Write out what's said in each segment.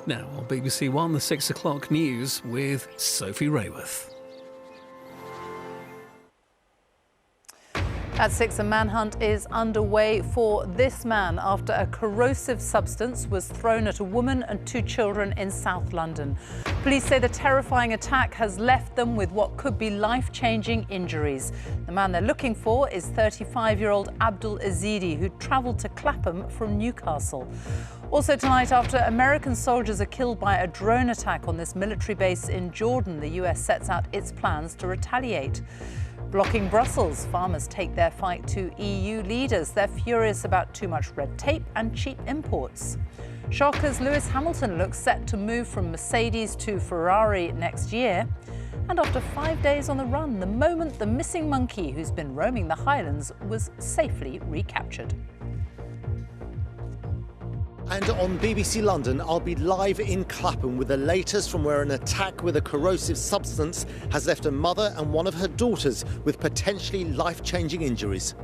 Now on BBC One, the 6 o'clock news with Sophie Rayworth. At 6, a manhunt is underway for this man after a corrosive substance was thrown at a woman and 2 children in South London. Police say the terrifying attack has left them with what could be life-changing injuries. The man they're looking for is 35-year-old Abdul Azidi, who travelled to Clapham from Newcastle. Also tonight, after American soldiers are killed by a drone attack on this military base in Jordan, the US sets out its plans to retaliate. Blocking Brussels, farmers take their fight to EU leaders. They're furious about too much red tape and cheap imports. Shock as Lewis Hamilton looks set to move from Mercedes to Ferrari next year. And after 5 days on the run, the moment the missing monkey who's been roaming the Highlands was safely recaptured. And on BBC London, I'll be live in Clapham with the latest from where an attack with a corrosive substance has left a mother and one of her daughters with potentially life-changing injuries.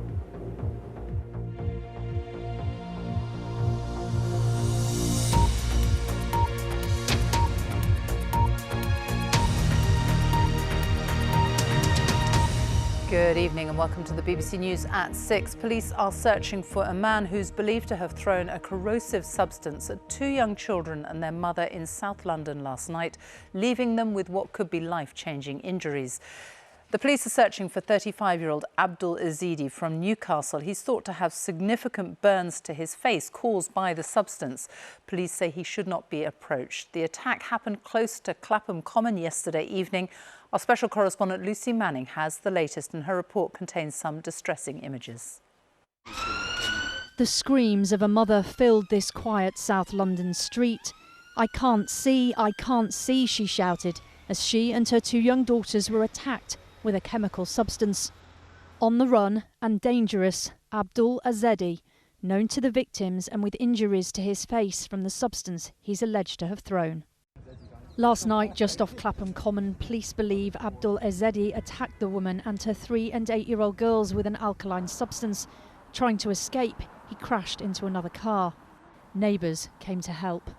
Good evening and welcome to the BBC News at 6. Police are searching for a man who's believed to have thrown a corrosive substance at 2 young children and their mother in South London last night, leaving them with what could be life-changing injuries. The police are searching for 35-year-old Abdul Azidi from Newcastle. He's thought to have significant burns to his face caused by the substance. Police say he should not be approached. The attack happened close to Clapham Common yesterday evening. Our special correspondent Lucy Manning has the latest, and her report contains some distressing images. The screams of a mother filled this quiet South London street. I can't see, she shouted, as she and her 2 young daughters were attacked with a chemical substance. On the run and dangerous, Abdul Azedi, known to the victims and with injuries to his face from the substance he's alleged to have thrown. Last night, just off Clapham Common, police believe Abdul Azedi attacked the woman and her 3- and 8-year-old girls with an alkaline substance. Trying to escape, he crashed into another car. Neighbours came to help.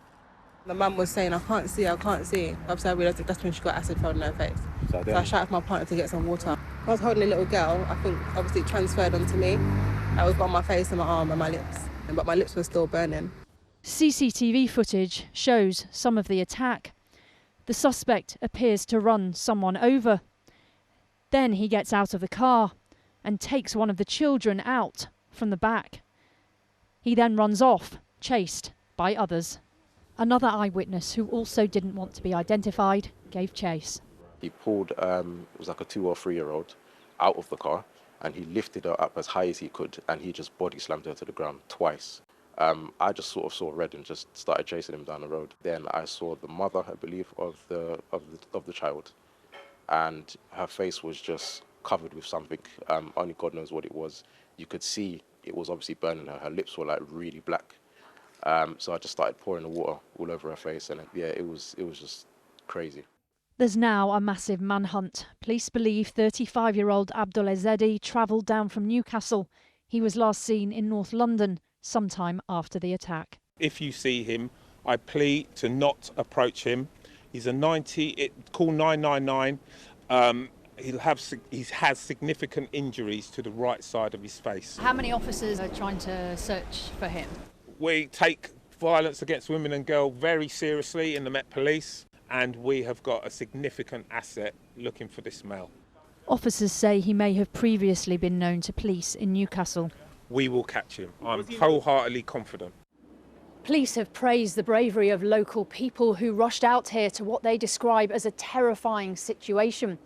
The mum was saying, I can't see. Obviously, I realised that's when she got acid thrown in her face. So I shouted for my partner to get some water. I was holding a little girl. I think obviously it transferred onto me. I was on my face and my arm and my lips, but my lips were still burning. CCTV footage shows some of the attack. The suspect appears to run someone over. Then he gets out of the car and takes one of the children out from the back. He then runs off, chased by others. Another eyewitness, who also didn't want to be identified, gave chase. He pulled, it was like a 2 or 3-year-old, out of the car, and he lifted her up as high as he could, and he just body slammed her to the ground twice. I just sort of saw red and just started chasing him down the road. Then I saw the mother, I believe, of the child, and her face was just covered with something. Only God knows what it was. You could see it was obviously burning her. Her lips were like really black. So I just started pouring the water all over her face, and yeah, it was just crazy. There's now a massive manhunt. Police believe 35-year-old Abdul Azedi travelled down from Newcastle. He was last seen in North London sometime after the attack. If you see him, I plead to not approach him. He's a 90, call 999. He has significant injuries to the right side of his face. How many officers are trying to search for him? We take violence against women and girls very seriously in the Met Police, and we have got a significant asset looking for this male. Officers say he may have previously been known to police in Newcastle. We will catch him. I'm wholeheartedly confident. Police have praised the bravery of local people who rushed out here to what they describe as a terrifying situation.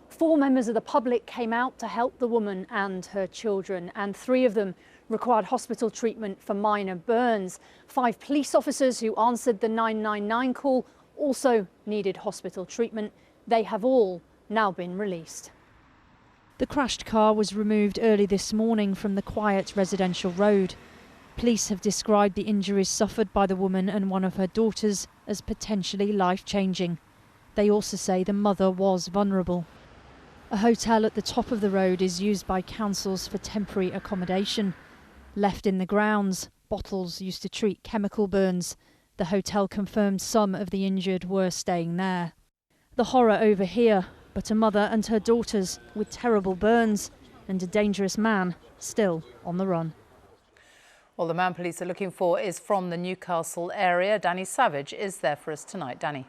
4 members of the public came out to help the woman and her children, and 3 of them required hospital treatment for minor burns. 5 police officers who answered the 999 call also needed hospital treatment. They have all now been released. The crashed car was removed early this morning from the quiet residential road. Police have described the injuries suffered by the woman and one of her daughters as potentially life-changing. They also say the mother was vulnerable. A hotel at the top of the road is used by councils for temporary accommodation. Left in the grounds, bottles used to treat chemical burns. The hotel confirmed some of the injured were staying there. The horror over here, but a mother and her daughters with terrible burns and a dangerous man still on the run. Well, the man police are looking for is from the Newcastle area. Danny Savage is there for us tonight. Danny.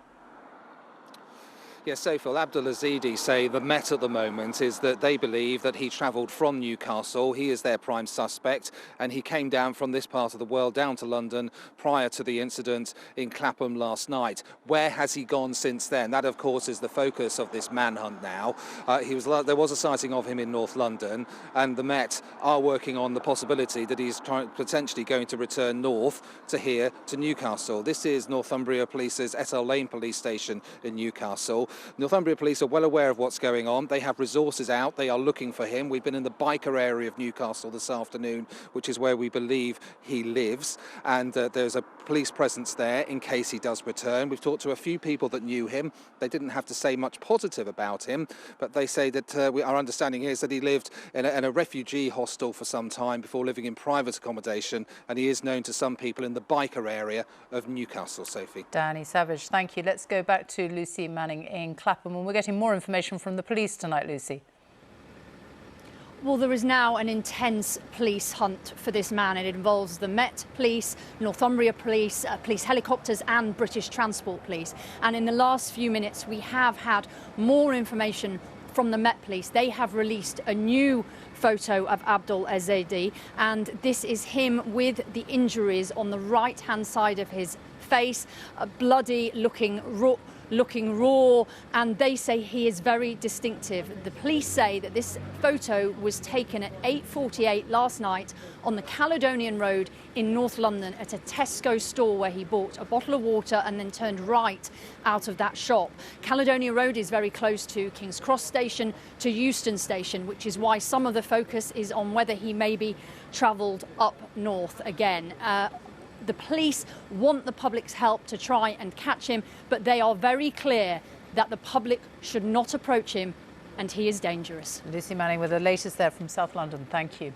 Yes, Sophie, Abdul Azidi say the Met at the moment is that they believe that he travelled from Newcastle. He is their prime suspect, and he came down from this part of the world down to London prior to the incident in Clapham last night. Where has he gone since then? That, of course, is the focus of this manhunt now. There was a sighting of him in North London, and the Met are working on the possibility that he's potentially going to return north to here, to Newcastle. This is Northumbria Police's Ettel Lane police station in Newcastle. Northumbria Police are well aware of what's going on. They have resources out. They are looking for him. We've been in the biker area of Newcastle this afternoon, which is where we believe he lives. And there's a police presence there in case he does return. We've talked to a few people that knew him. They didn't have to say much positive about him, but they say that our understanding is that he lived in a refugee hostel for some time before living in private accommodation, and he is known to some people in the biker area of Newcastle. Sophie. Danny Savage, thank you. Let's go back to Lucy Manning in Clapham, and we're getting more information from the police tonight, Lucy. Well, there is now an intense police hunt for this man. It involves the Met Police, Northumbria Police, police helicopters and British Transport Police. And in the last few minutes, we have had more information from the Met Police. They have released a new photo of Abdul Azadi, and this is him with the injuries on the right-hand side of his face, bloody, looking raw, and they say he is very distinctive. The police say that this photo was taken at 8:48 last night on the Caledonian Road in North London at a Tesco store where he bought a bottle of water and then turned right out of that shop. Caledonia Road is very close to King's Cross Station, to Euston Station, which is why some of the focus is on whether he maybe travelled up north again. The police want the public's help to try and catch him, but they are very clear that the public should not approach him, and he is dangerous. Lucy Manning with the latest there from South London. Thank you.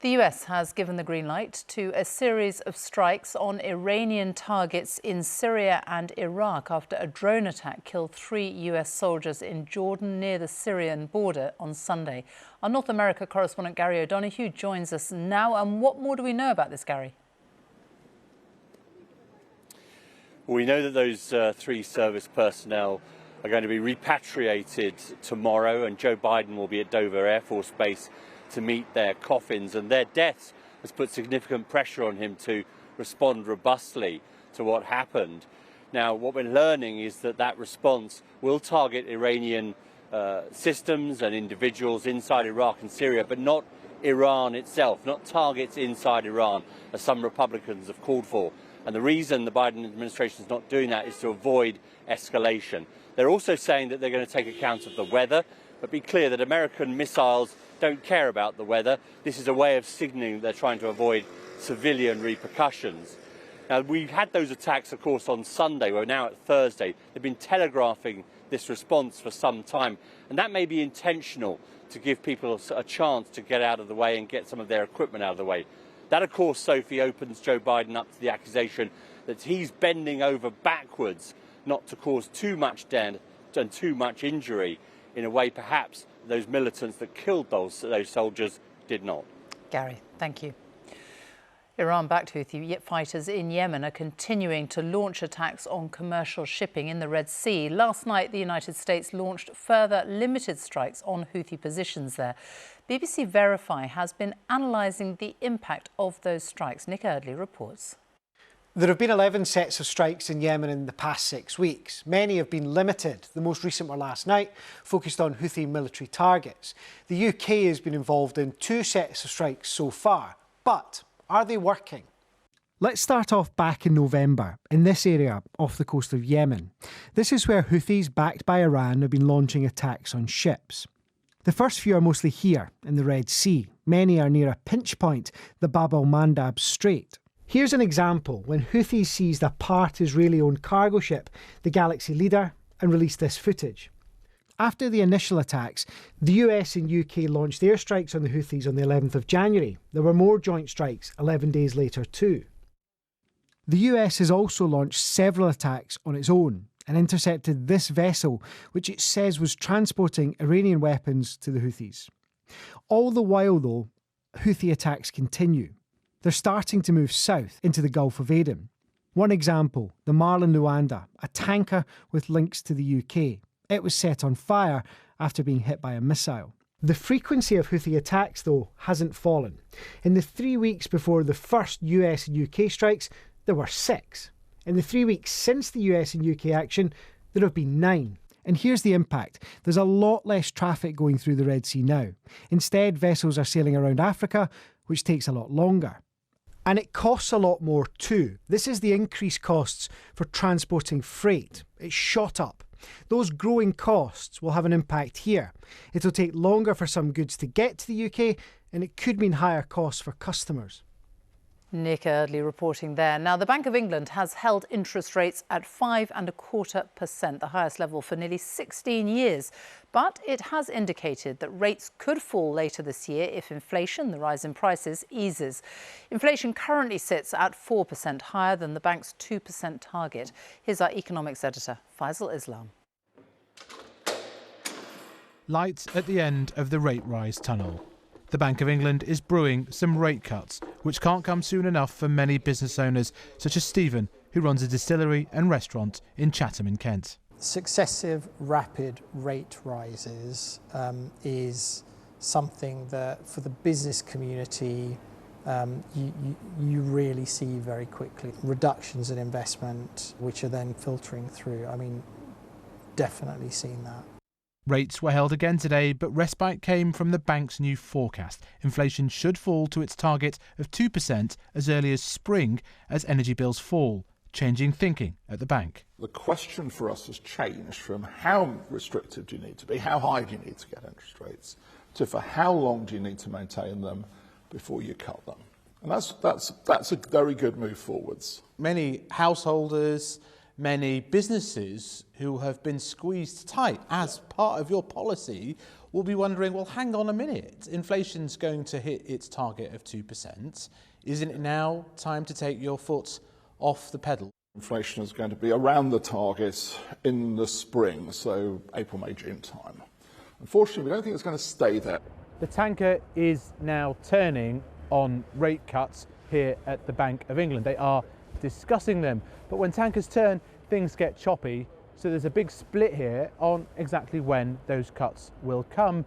The US has given the green light to a series of strikes on Iranian targets in Syria and Iraq after a drone attack killed 3 US soldiers in Jordan near the Syrian border on Sunday. Our North America correspondent Gary O'Donoghue joins us now. And what more do we know about this, Gary? Well, we know that those 3 service personnel are going to be repatriated tomorrow, and Joe Biden will be at Dover Air Force Base to meet their coffins, and their deaths has put significant pressure on him to respond robustly to what happened. Now, what we're learning is that that response will target Iranian systems and individuals inside Iraq and Syria, but not Iran itself, not targets inside Iran, as some Republicans have called for. And the reason the Biden administration is not doing that is to avoid escalation. They're also saying that they're going to take account of the weather, but be clear that American missiles don't care about the weather. This is a way of signalling they're trying to avoid civilian repercussions. Now, we've had those attacks, of course, on Sunday. We're now at Thursday. They've been telegraphing this response for some time, and that may be intentional to give people a chance to get out of the way and get some of their equipment out of the way. That, of course, Sophie, opens Joe Biden up to the accusation that he's bending over backwards not to cause too much death and too much injury in a way perhaps those militants that killed those soldiers did not. Gary, thank you. Iran-backed Houthi fighters in Yemen are continuing to launch attacks on commercial shipping in the Red Sea. Last night, the United States launched further limited strikes on Houthi positions there. BBC Verify has been analysing the impact of those strikes. Nick Eardley reports. There have been 11 sets of strikes in Yemen in the past 6 weeks. Many have been limited. The most recent were last night, focused on Houthi military targets. The UK has been involved in 2 sets of strikes so far. But are they working? Let's start off back in November, in this area off the coast of Yemen. This is where Houthis, backed by Iran, have been launching attacks on ships. The first few are mostly here, in the Red Sea. Many are near a pinch point, the Bab al-Mandab Strait. Here's an example when Houthis seized a part Israeli-owned cargo ship, the Galaxy Leader, and released this footage. After the initial attacks, the US and UK launched airstrikes on the Houthis on the 11th of January. There were more joint strikes 11 days later too. The US has also launched several attacks on its own and intercepted this vessel, which it says was transporting Iranian weapons to the Houthis. All the while, though, Houthi attacks continue. They're starting to move south into the Gulf of Aden. One example, the Marlin Luanda, a tanker with links to the UK. It was set on fire after being hit by a missile. The frequency of Houthi attacks, though, hasn't fallen. In the 3 weeks before the first US and UK strikes, there were 6. In the 3 weeks since the US and UK action, there have been 9. And here's the impact. There's a lot less traffic going through the Red Sea now. Instead, vessels are sailing around Africa, which takes a lot longer. And it costs a lot more too. This is the increased costs for transporting freight. It's shot up. Those growing costs will have an impact here. It'll take longer for some goods to get to the UK, and it could mean higher costs for customers. Nick Eardley reporting there. Now, the Bank of England has held interest rates at 5.25%, the highest level for nearly 16 years. But it has indicated that rates could fall later this year if inflation, the rise in prices, eases. Inflation currently sits at 4%, higher than the bank's 2% target. Here's our economics editor, Faisal Islam. Light at the end of the rate rise tunnel. The Bank of England is brewing some rate cuts, which can't come soon enough for many business owners, such as Stephen, who runs a distillery and restaurant in Chatham in Kent. Successive rapid rate rises is something that for the business community you really see very quickly. Reductions in investment, which are then filtering through. I mean, definitely seen that. Rates were held again today, but respite came from the bank's new forecast. Inflation should fall to its target of 2% as early as spring as energy bills fall, changing thinking at the bank. The question for us has changed from how restrictive do you need to be, how high do you need to get interest rates, to for how long do you need to maintain them before you cut them. And that's a very good move forwards. Many householders, many businesses who have been squeezed tight as part of your policy will be wondering, well, hang on a minute, inflation's going to hit its target of 2%. Isn't it now time to take your foot off the pedal? Inflation is going to be around the target in the spring, so April, May, June time. Unfortunately, we don't think it's going to stay there. The tanker is now turning on rate cuts here at the Bank of England. They are discussing them, but when tankers turn, things get choppy, so there's a big split here on exactly when those cuts will come,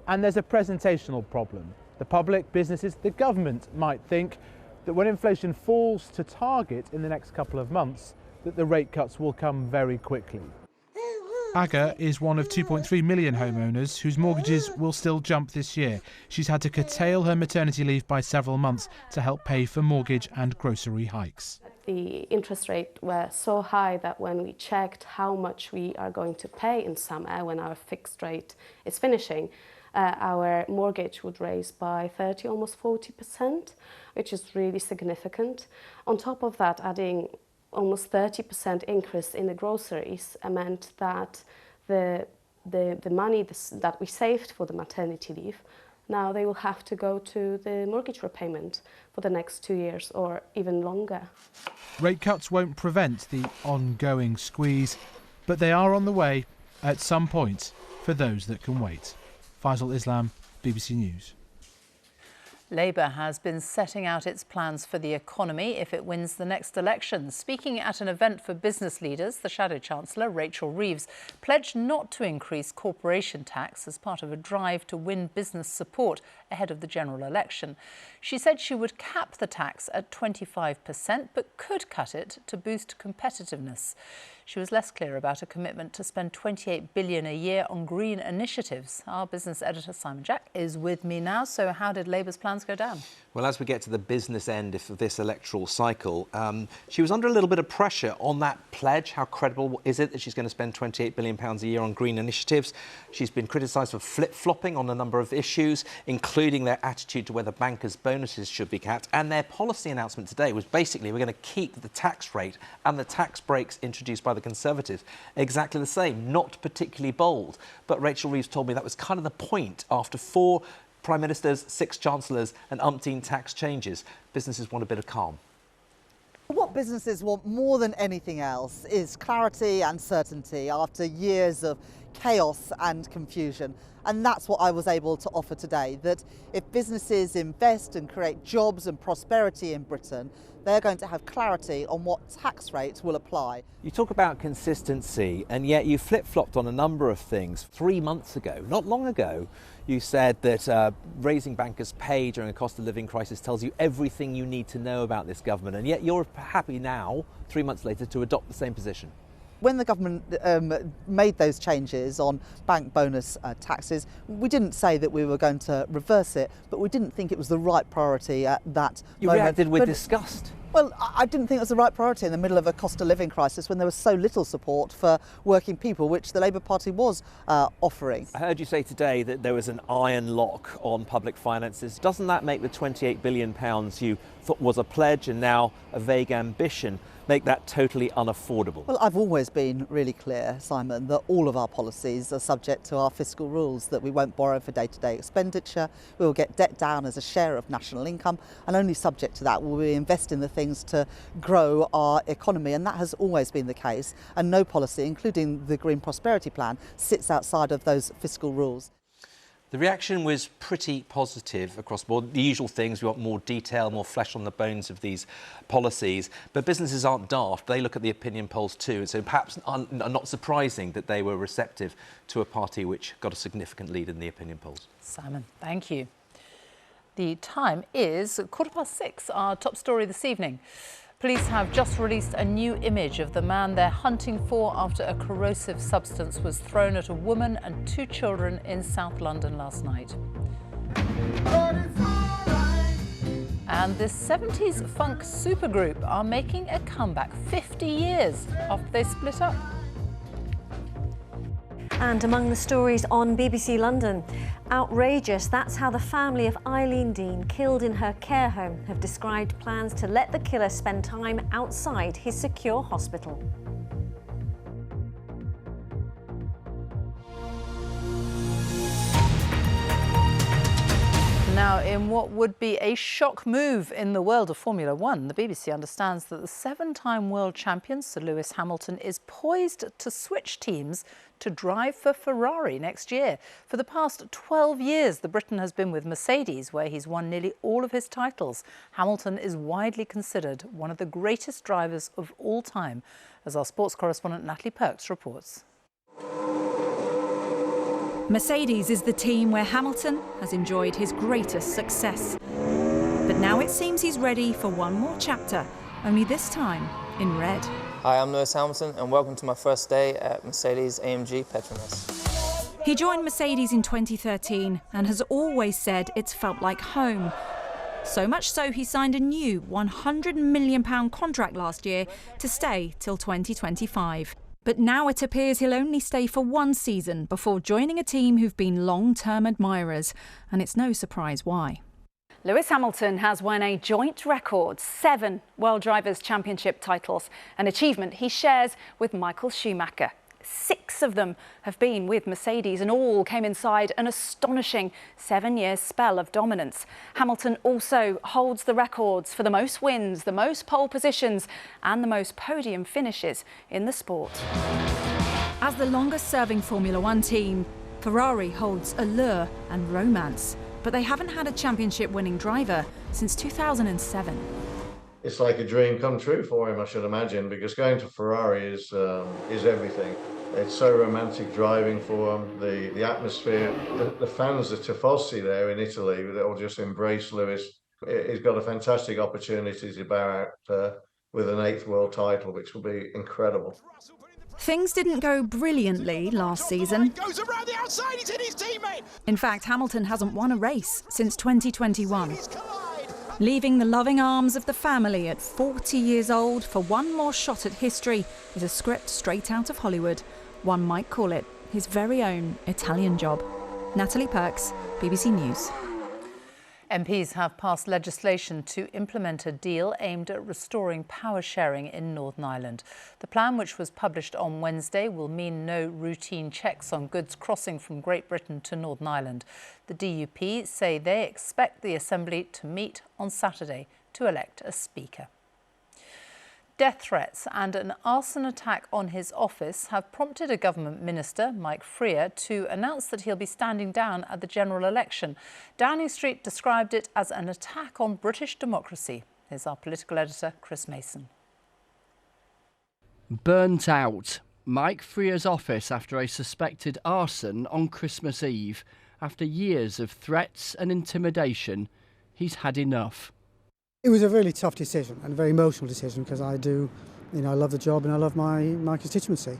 and there's a presentational problem. The public, businesses, the government might think that when inflation falls to target in the next couple of months, that the rate cuts will come very quickly. Aga is one of 2.3 million homeowners whose mortgages will still jump this year. She's had to curtail her maternity leave by several months to help pay for mortgage and grocery hikes. The interest rate were so high that when we checked how much we are going to pay in summer when our fixed rate is finishing, our mortgage would raise by 30, almost 40%, which is really significant. On top of that, adding almost 30% increase in the groceries meant that the money that we saved for the maternity leave, now they will have to go to the mortgage repayment for the next 2 years or even longer. Rate cuts won't prevent the ongoing squeeze, but they are on the way at some point for those that can wait. Faisal Islam, BBC News. Labour has been setting out its plans for the economy if it wins the next election. Speaking at an event for business leaders, the Shadow Chancellor, Rachel Reeves, pledged not to increase corporation tax as part of a drive to win business support ahead of the general election. She said she would cap the tax at 25%, but could cut it to boost competitiveness. She was less clear about a commitment to spend $28 billion a year on green initiatives. Our business editor, Simon Jack, is with me now. So how did Labour's plans go down? Well, as we get to the business end of this electoral cycle, she was under a little bit of pressure on that pledge. How credible is it that she's going to spend £28 billion a year on green initiatives? She's been criticised for flip-flopping on a number of issues, including their attitude to whether bankers' bonuses should be capped. And their policy announcement today was basically we're going to keep the tax rate and the tax breaks introduced by the Conservatives exactly the same, not particularly bold. But Rachel Reeves told me that was kind of the point after 4 Prime Ministers, 6 Chancellors and umpteen tax changes. Businesses want a bit of calm. What businesses want more than anything else is clarity and certainty after years of chaos and confusion. And that's what I was able to offer today, that if businesses invest and create jobs and prosperity in Britain, they're going to have clarity on what tax rates will apply. You talk about consistency, and yet you flip-flopped on a number of things. 3 months ago, not long ago, you said that raising bankers' pay during a cost of living crisis tells you everything you need to know about this government, and yet you're happy now, 3 months later, to adopt the same position. When the government made those changes on bank bonus taxes, we didn't say that we were going to reverse it, but we didn't think it was the right priority at that moment. You reacted with disgust. Well, I didn't think it was the right priority in the middle of a cost of living crisis when there was so little support for working people, which the Labour Party was offering. I heard you say today that there was an iron lock on public finances. Doesn't that make the £28 billion you thought was a pledge and now a vague ambition make that totally unaffordable? Well, I've always been really clear, Simon, that all of our policies are subject to our fiscal rules, that we won't borrow for day-to-day expenditure, we will get debt down as a share of national income, and only subject to that will we invest in the things to grow our economy, and that has always been the case, and no policy, including the Green Prosperity Plan, sits outside of those fiscal rules. The reaction was pretty positive across the board. The usual things, we want more detail, more flesh on the bones of these policies. But businesses aren't daft. They look at the opinion polls too. And so perhaps not surprising that they were receptive to a party which got a significant lead in the opinion polls. Simon, thank you. The time is 6:15, our top story this evening. Police have just released a new image of the man they're hunting for after a corrosive substance was thrown at a woman and 2 children in South London last night. And this 70s funk supergroup are making a comeback 50 years after they split up. And among the stories on BBC London, outrageous, that's how the family of Eileen Dean, killed in her care home, have described plans to let the killer spend time outside his secure hospital. Now, in what would be a shock move in the world of Formula One, the BBC understands that the 7-time world champion Sir Lewis Hamilton is poised to switch teams to drive for Ferrari next year. For the past 12 years, the Briton has been with Mercedes, where he's won nearly all of his titles. Hamilton is widely considered one of the greatest drivers of all time, as our sports correspondent Natalie Perks reports. Mercedes is the team where Hamilton has enjoyed his greatest success. But now it seems he's ready for one more chapter, only this time in red. Hi, I'm Lewis Hamilton and welcome to my first day at Mercedes-AMG Petronas. He joined Mercedes in 2013 and has always said it's felt like home. So much so he signed a new £100 million contract last year to stay till 2025. But now it appears he'll only stay for one season before joining a team who've been long-term admirers, and it's no surprise why. Lewis Hamilton has won a joint record 7 World Drivers' Championship titles, an achievement he shares with Michael Schumacher. 6 of them have been with Mercedes and all came inside an astonishing 7-year spell of dominance. Hamilton also holds the records for the most wins, the most pole positions and the most podium finishes in the sport. As the longest-serving Formula One team, Ferrari holds allure and romance, but they haven't had a championship-winning driver since 2007. It's like a dream come true for him, I should imagine, because going to Ferrari is everything. It's so romantic driving for him, the atmosphere, the fans, the tifosi there in Italy, they'll just embrace Lewis. He's got a fantastic opportunity to bow out with an 8th world title, which will be incredible. Things didn't go brilliantly last season. Goes around the outside, he's hit his teammate. In fact, Hamilton hasn't won a race since 2021. Leaving the loving arms of the family at 40 years old for one more shot at history is a script straight out of Hollywood. One might call it his very own Italian job. Natalie Perks, BBC News. MPs have passed legislation to implement a deal aimed at restoring power sharing in Northern Ireland. The plan, which was published on Wednesday, will mean no routine checks on goods crossing from Great Britain to Northern Ireland. The DUP say they expect the Assembly to meet on Saturday to elect a Speaker. Death threats and an arson attack on his office have prompted a government minister, Mike Freer, to announce that he'll be standing down at the general election. Downing Street described it as an attack on British democracy. Here's our political editor, Chris Mason. Burnt out. Mike Freer's office after a suspected arson on Christmas Eve. After years of threats and intimidation, he's had enough. It was a really tough decision and a very emotional decision because I love the job and I love my constituency.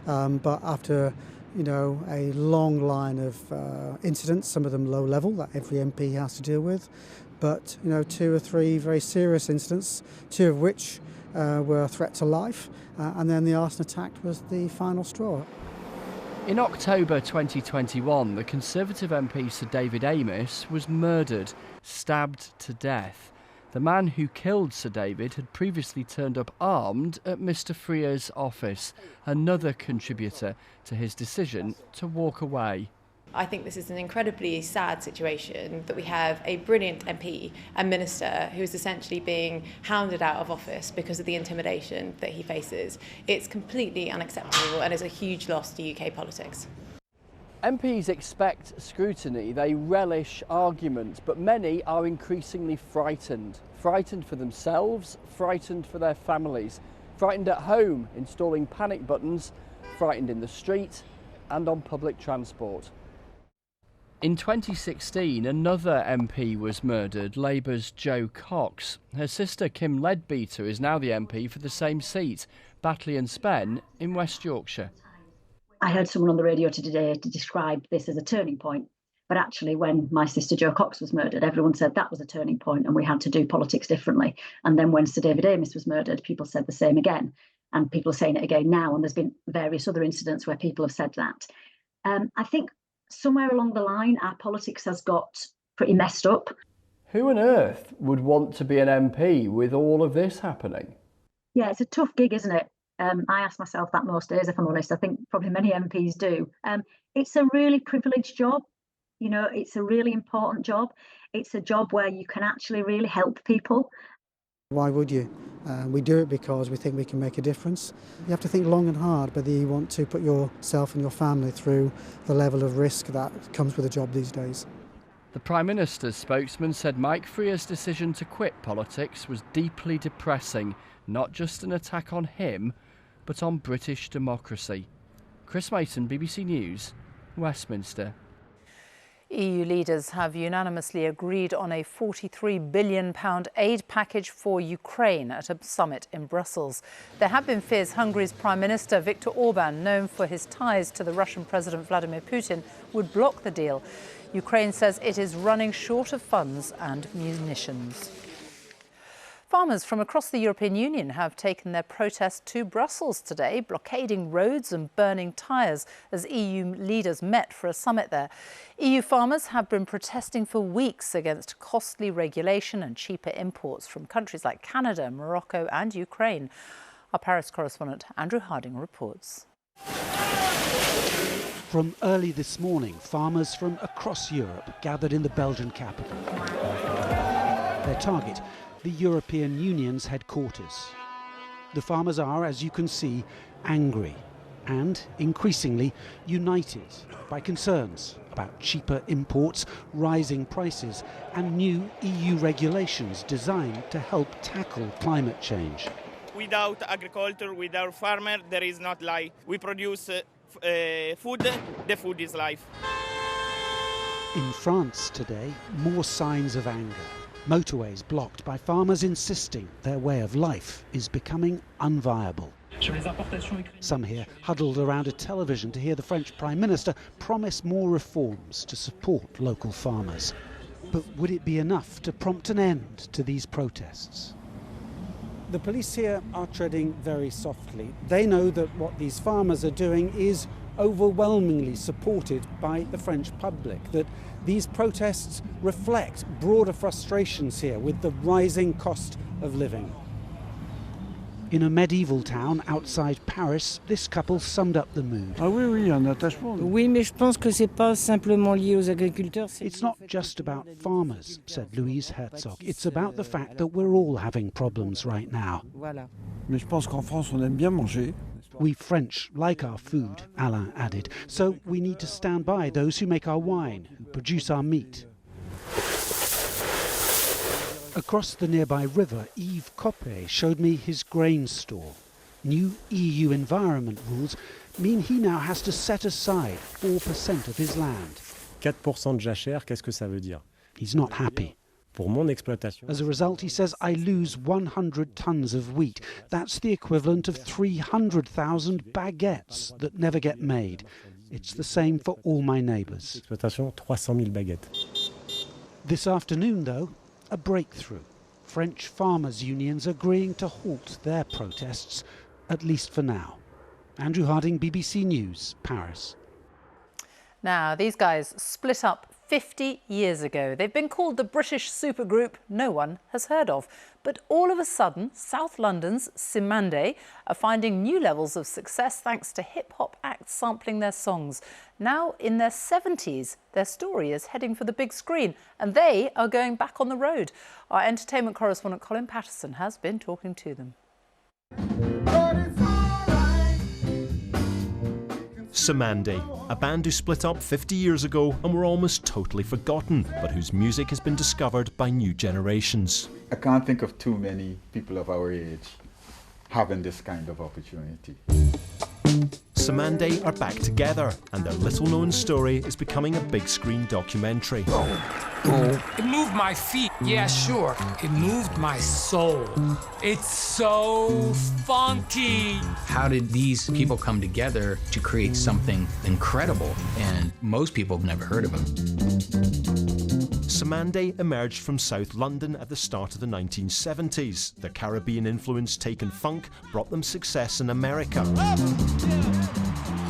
But after, a long line of incidents, some of them low level that every MP has to deal with, but, 2 or 3 very serious incidents, 2 of which were a threat to life, and then the arson attack was the final straw. In October 2021, the Conservative MP Sir David Amess was murdered, stabbed to death. The man who killed Sir David had previously turned up armed at Mr Freer's office, another contributor to his decision to walk away. I think this is an incredibly sad situation that we have a brilliant MP and minister who is essentially being hounded out of office because of the intimidation that he faces. It's completely unacceptable and is a huge loss to UK politics. MPs expect scrutiny, they relish argument, but many are increasingly frightened. Frightened for themselves, frightened for their families, frightened at home, installing panic buttons, frightened in the street and on public transport. In 2016, another MP was murdered, Labour's Jo Cox. Her sister Kim Leadbeater is now the MP for the same seat, Batley and Spen in West Yorkshire. I heard someone on the radio today to describe this as a turning point. But actually, when my sister Jo Cox was murdered, everyone said that was a turning point and we had to do politics differently. And then when Sir David Amess was murdered, people said the same again. And people are saying it again now. And there's been various other incidents where people have said that. I think somewhere along the line, our politics has got pretty messed up. Who on earth would want to be an MP with all of this happening? Yeah, it's a tough gig, isn't it? I ask myself that most days, if I'm honest. I think probably many MPs do. It's a really privileged job. It's a really important job. It's a job where you can actually really help people. Why would you? We do it because we think we can make a difference. You have to think long and hard whether you want to put yourself and your family through the level of risk that comes with a job these days. The Prime Minister's spokesman said Mike Freer's decision to quit politics was deeply depressing, not just an attack on him, but on British democracy. Chris Mason, BBC News, Westminster. EU leaders have unanimously agreed on a £43 billion aid package for Ukraine at a summit in Brussels. There have been fears Hungary's Prime Minister Viktor Orban, known for his ties to the Russian President Vladimir Putin, would block the deal. Ukraine says it is running short of funds and munitions. Farmers from across the European Union have taken their protest to Brussels today, blockading roads and burning tyres as EU leaders met for a summit there. EU farmers have been protesting for weeks against costly regulation and cheaper imports from countries like Canada, Morocco and Ukraine. Our Paris correspondent Andrew Harding reports. From early this morning, farmers from across Europe gathered in the Belgian capital. Their target, the European Union's headquarters. The farmers are, as you can see, angry and increasingly united by concerns about cheaper imports, rising prices and new EU regulations designed to help tackle climate change. Without agriculture, without farmer, there is not life. We produce food, the food is life. In France today, more signs of anger. Motorways blocked by farmers insisting their way of life is becoming unviable. Some here huddled around a television to hear the French Prime Minister promise more reforms to support local farmers. But would it be enough to prompt an end to these protests? The police here are treading very softly. They know that what these farmers are doing is overwhelmingly supported by the French public, that these protests reflect broader frustrations here with the rising cost of living. In a medieval town outside Paris, this couple summed up the mood. Ah oui, oui, un attachement. Oui, mais je pense que c'est pas simplement lié aux agriculteurs. It's not just about farmers, said Louise Herzog. It's about the fact that we're all having problems right now. Voilà. Mais je pense qu'en France, on aime bien manger. We French like our food, Alain added, so we need to stand by those who make our wine, who produce our meat. Across the nearby river, Yves Coppet showed me his grain store. New EU environment rules mean he now has to set aside 4% of his land. 4% de jachère, qu'est-ce que ça veut dire? He's not happy. Pour mon exploitation. As a result, he says, I lose 100 tons of wheat. That's the equivalent of 300,000 baguettes that never get made. It's the same for all my neighbours. Exploitation, 300,000 baguettes. This afternoon, though, a breakthrough. French farmers' unions agreeing to halt their protests, at least for now. Andrew Harding, BBC News, Paris. Now, these guys split up 50 years ago. They've been called the British supergroup no one has heard of. But all of a sudden, South London's Simande are finding new levels of success thanks to hip-hop acts sampling their songs. Now, in their 70s, their story is heading for the big screen, and they are going back on the road. Our entertainment correspondent Colin Patterson has been talking to them. Simande, a band who split up 50 years ago and were almost totally forgotten, but whose music has been discovered by new generations. I can't think of too many people of our age having this kind of opportunity. Simande are back together, and their little-known story is becoming a big-screen documentary. It moved my feet, yeah, sure. It moved my soul. It's so funky. How did these people come together to create something incredible? And most people have never heard of them. Simande emerged from South London at the start of the 1970s. Their Caribbean influence taken funk brought them success in America.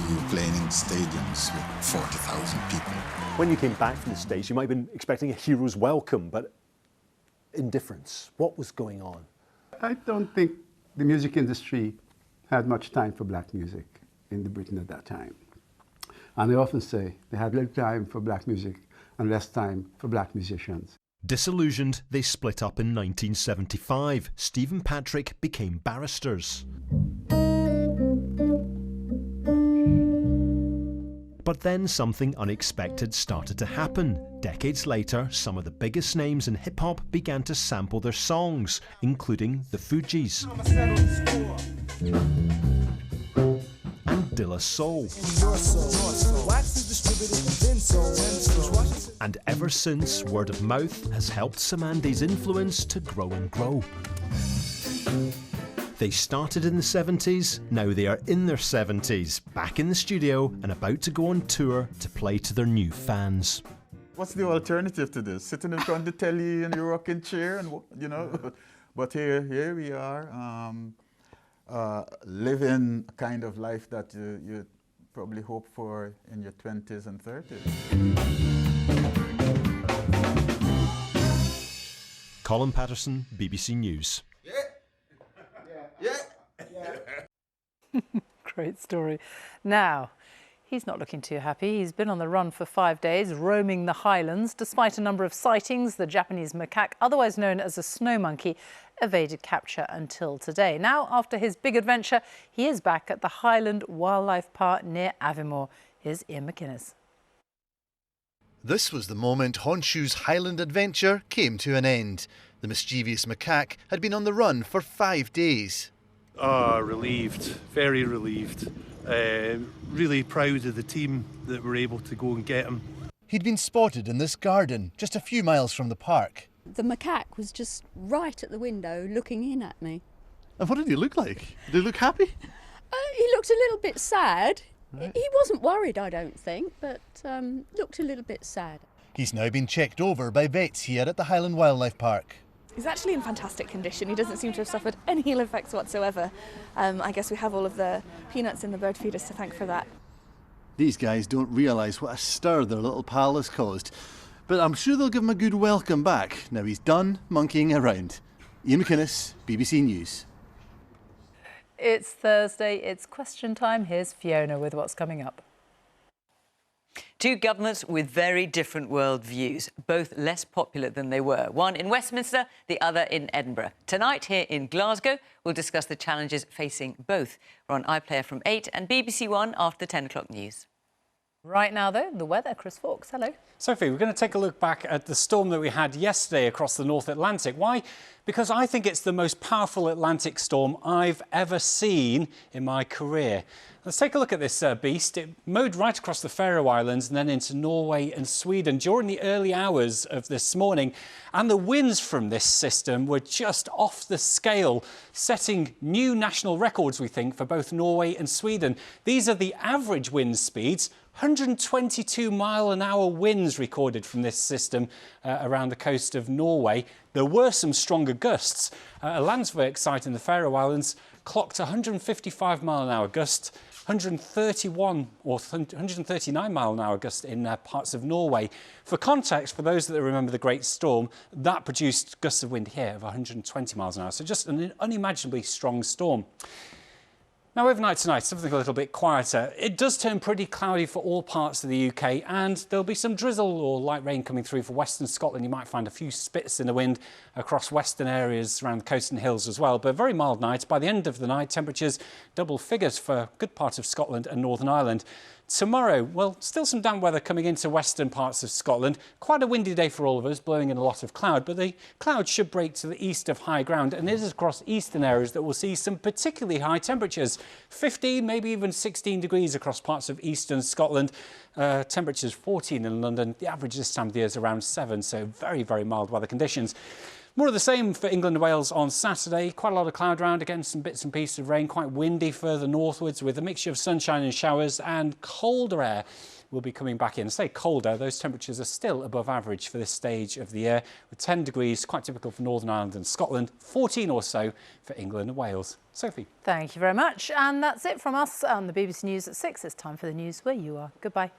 You're playing in stadiums with 40,000 people. When you came back from the States, you might have been expecting a hero's welcome, but indifference. What was going on? I don't think the music industry had much time for black music in Britain at that time. And I often say they had little time for black music and less time for black musicians. Disillusioned, they split up in 1975. Steve and Patrick became barristers. But then something unexpected started to happen. Decades later, some of the biggest names in hip-hop began to sample their songs, including the Fugees and De La Soul. And ever since, word of mouth has helped Simande's influence to grow and grow. They started in the 70s, now they are in their 70s, back in the studio and about to go on tour to play to their new fans. What's the alternative to this? Sitting in front of the telly in your rocking chair, and you know. But here we are, living a kind of life that you probably hope for in your 20s and 30s. Colin Patterson, BBC News. Great story. Now, he's not looking too happy. He's been on the run for 5 days, roaming the highlands. Despite a number of sightings, the Japanese macaque, otherwise known as a snow monkey, evaded capture until today. Now, after his big adventure, he is back at the Highland Wildlife Park near Aviemore. Here's Ian McInnes. This was the moment Honshu's Highland adventure came to an end. The mischievous macaque had been on the run for 5 days. Relieved, very relieved. Really proud of the team that were able to go and get him. He'd been spotted in this garden, just a few miles from the park. The macaque was just right at the window looking in at me. And what did he look like? Did he look happy? He looked a little bit sad. Right. He wasn't worried, I don't think, but looked a little bit sad. He's now been checked over by vets here at the Highland Wildlife Park. He's actually in fantastic condition. He doesn't seem to have suffered any ill effects whatsoever. I guess we have all of the peanuts in the bird feeders to thank for that. These guys don't realise what a stir their little pal has caused. But I'm sure they'll give him a good welcome back. Now he's done monkeying around. Ian McInnes, BBC News. It's Thursday, it's question time. Here's Fiona with what's coming up. Two governments with very different worldviews, both less popular than they were. One in Westminster, the other in Edinburgh. Tonight, here in Glasgow, we'll discuss the challenges facing both. We're on iPlayer from 8 and BBC One after the 10 o'clock news. Right now, though, the weather. Chris Fawkes, hello. Sophie, we're going to take a look back at the storm that we had yesterday across the North Atlantic. Why? Because I think it's the most powerful Atlantic storm I've ever seen in my career. Let's take a look at this beast. It mowed right across the Faroe Islands and then into Norway and Sweden during the early hours of this morning. And the winds from this system were just off the scale, setting new national records, we think, for both Norway and Sweden. These are the average wind speeds. 122-mile-an-hour winds recorded from this system around the coast of Norway. There were some stronger gusts. A Landsverk site in the Faroe Islands clocked 155-mile-an-hour gust, 131 or 139-mile-an-hour gust in parts of Norway. For context, for those that remember the Great Storm, that produced gusts of wind here of 120 miles an hour. So just an unimaginably strong storm. Now, overnight tonight, something a little bit quieter. It does turn pretty cloudy for all parts of the UK, and there'll be some drizzle or light rain coming through for western Scotland. You might find a few spits in the wind across western areas around the coast and hills as well. But a very mild night. By the end of the night, temperatures double figures for good parts of Scotland and Northern Ireland. Tomorrow, well, still some damp weather coming into western parts of Scotland. Quite a windy day for all of us, blowing in a lot of cloud, but the cloud should break to the east of high ground, and it is across eastern areas that we'll see some particularly high temperatures. 15, maybe even 16 degrees across parts of eastern Scotland. Temperatures 14 in London. The average this time of the year is around 7, so very, very mild weather conditions. More of the same for England and Wales on Saturday. Quite a lot of cloud around, again some bits and pieces of rain, quite windy further northwards with a mixture of sunshine and showers, and colder air will be coming back in. I say colder, those temperatures are still above average for this stage of the year, with 10 degrees, quite typical for Northern Ireland and Scotland, 14 or so for England and Wales. Sophie. Thank you very much. And that's it from us on the BBC News at 6. It's time for the news where you are. Goodbye.